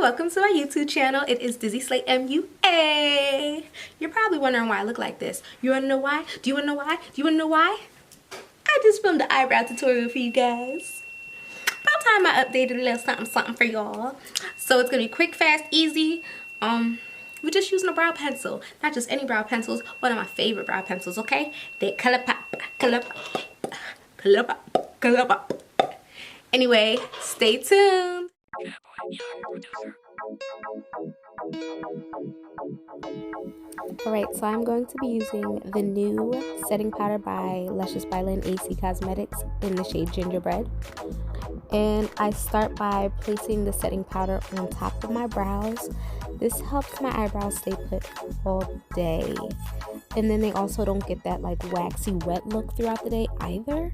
welcome to my YouTube channel. It is Dizzy Slate MUA. You're probably wondering why I look like this. You wanna know why? Do you wanna know why? Do you wanna know why? I just filmed the eyebrow tutorial for you guys. About time I updated a little something for y'all. So it's gonna be quick, fast, easy. We're just using a brow pencil. Not just any brow pencils, one of my favorite brow pencils, okay? They're Colourpop, Colourpop, Colourpop, Colourpop. Anyway, stay tuned. Alright, so I'm going to be using the new setting powder by Luscious by Lynn AC Cosmetics in the shade Gingerbread. And I start by placing the setting powder on top of my brows. This helps my eyebrows stay put all day. And then they also don't get that like waxy wet look throughout the day either.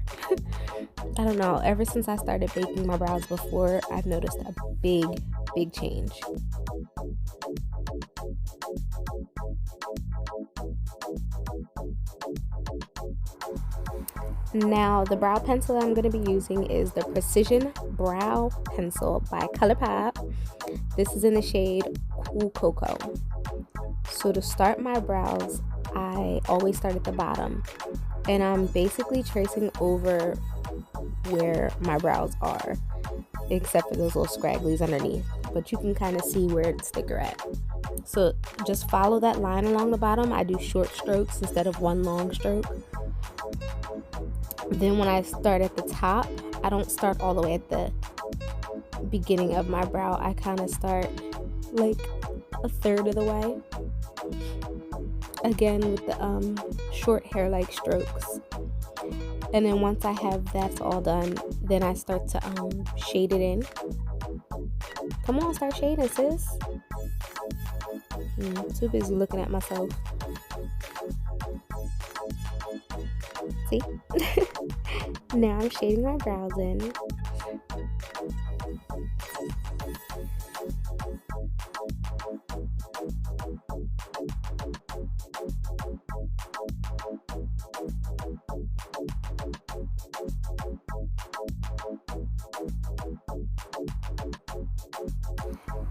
I don't know, ever since I started baking my brows before, I've noticed a big change. Now, the brow pencil I'm going to be using is the Precision Brow Pencil by Colourpop. This is in the shade Cool Cocoa. So to start my brows, I always start at the bottom. And I'm basically tracing over where my brows are, except for those little scragglies underneath. But you can kind of see where it's thicker at. So just follow that line along the bottom. I do short strokes instead of one long stroke. Then when I start at the top, I don't start all the way at the beginning of my brow. I kind of start like a third of the way. Again with the short hair-like strokes. And then once I have that all done, then I start to shade it in. Come on, start shading, sis. Too busy looking at myself. See? Now I'm shading my brows in.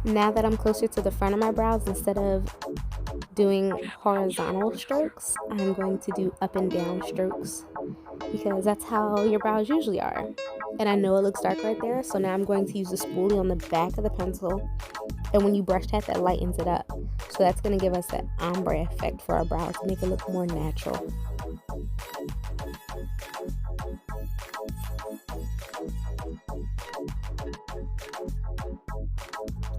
Now that I'm closer to the front of my brows, instead of doing horizontal strokes, I'm going to do up and down strokes because that's how your brows usually are. And I know it looks dark right there, so now I'm going to use the spoolie on the back of the pencil, and when you brush that lightens it up. So that's going to give us that ombre effect for our brows to make it look more natural.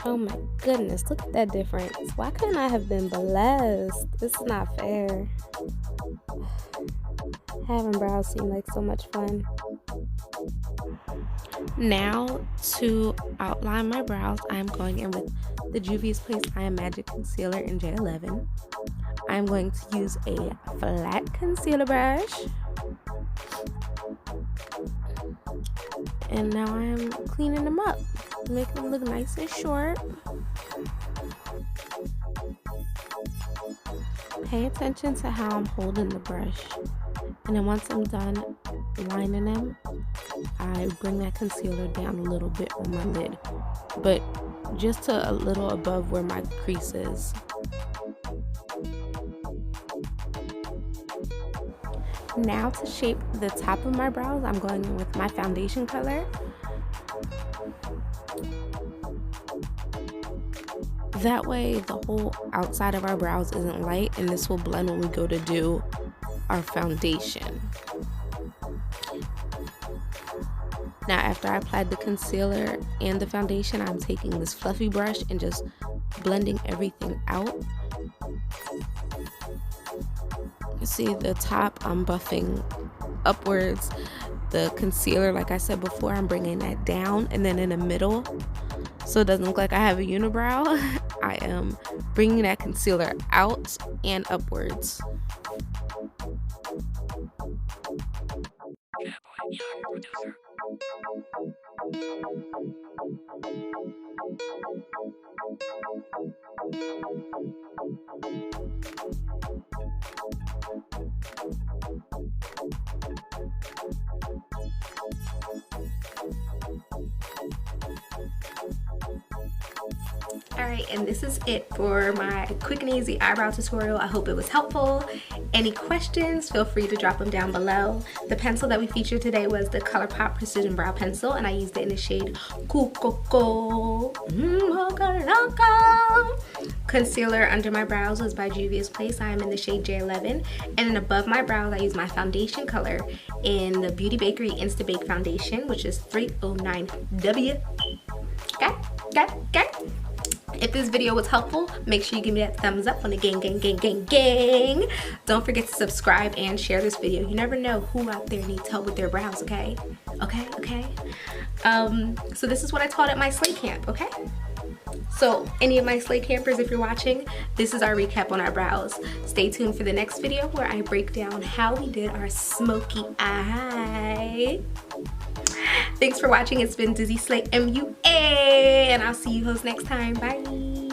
Oh my goodness, look at that difference. Why couldn't I have been blessed? This is not fair. Having brows seem like so much fun. Now, to outline my brows, I'm going in with the Juvia's Place I Am Magic Concealer in J11. I'm going to use a flat concealer brush. And now I am cleaning them up, making them look nice and short. Pay attention to how I'm holding the brush. And then once I'm done lining them, I bring that concealer down a little bit on my lid, but just to a little above where my crease is. Now to shape the top of my brows, I'm going in with my foundation color. That way the whole outside of our brows isn't light, and this will blend when we go to do our foundation. Now after I applied the concealer and the foundation, I'm taking this fluffy brush and just blending everything out. You see the top, I'm buffing upwards. The concealer, like I said before, I'm bringing that down, and then in the middle, so it doesn't look like I have a unibrow, I am bringing that concealer out and upwards. Alright, and this is it for my quick and easy eyebrow tutorial. I hope it was helpful. Any questions, feel free to drop them down below. The pencil that we featured today was the Colourpop Precision Brow Pencil, and I used it in the shade Cool Coco. Concealer under my brows was by Juvia's Place. I am in the shade J11. And then above my brows, I used my foundation color in the Beauty Bakerie Insta Bake Foundation, which is 309W. Okay. If this video was helpful, make sure you give me that thumbs up on the gang. Don't forget to subscribe and share this video. You never know who out there needs help with their brows, okay? Okay. So this is what I taught at my Slay Camp, okay? So any of my Slay Campers, if you're watching, this is our recap on our brows. Stay tuned for the next video where I break down how we did our smoky eye. Thanks for watching. It's been Dizzy Slay MUA, and I'll see you hoes next time. Bye.